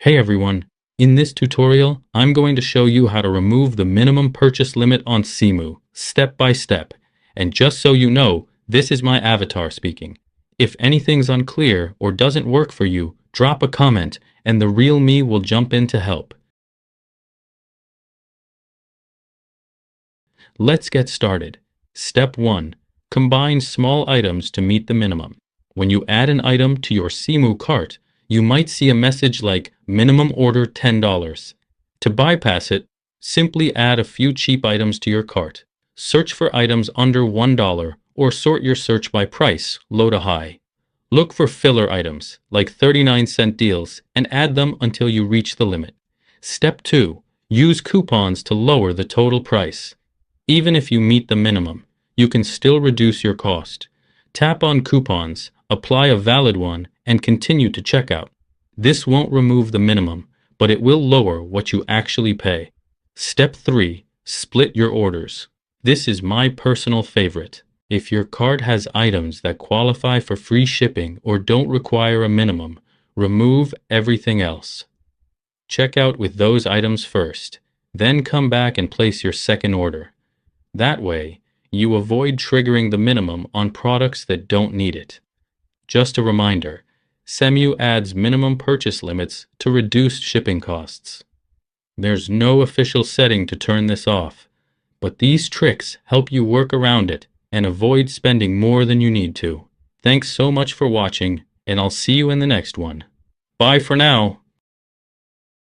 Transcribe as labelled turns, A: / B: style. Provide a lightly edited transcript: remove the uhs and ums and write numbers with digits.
A: Hey everyone, in this tutorial, I'm going to show you how to remove the minimum purchase limit on SEMU, step by step. And just so you know, this is my avatar speaking. If anything's unclear or doesn't work for you, drop a comment and the real me will jump in to help. Let's get started. Step 1. Combine small items to meet the minimum. When you add an item to your SEMU cart, you might see a message like minimum order $10. To bypass it, simply add a few cheap items to your cart. Search for items under $1 or sort your search by price, low to high. Look for filler items like 39-cent deals and add them until you reach the limit. Step 2. Use coupons to lower the total price. Even if you meet the minimum, you can still reduce your cost. Tap on coupons, apply a valid one, and continue to checkout. This won't remove the minimum, but it will lower what you actually pay. Step 3. Split your orders. This is my personal favorite. If your cart has items that qualify for free shipping or don't require a minimum, remove everything else. Check out with those items first, then come back and place your second order. That way, you avoid triggering the minimum on products that don't need it. Just a reminder, SEMU adds minimum purchase limits to reduce shipping costs. There's no official setting to turn this off, but these tricks help you work around it and avoid spending more than you need to. Thanks so much for watching, and I'll see you in the next one. Bye for now.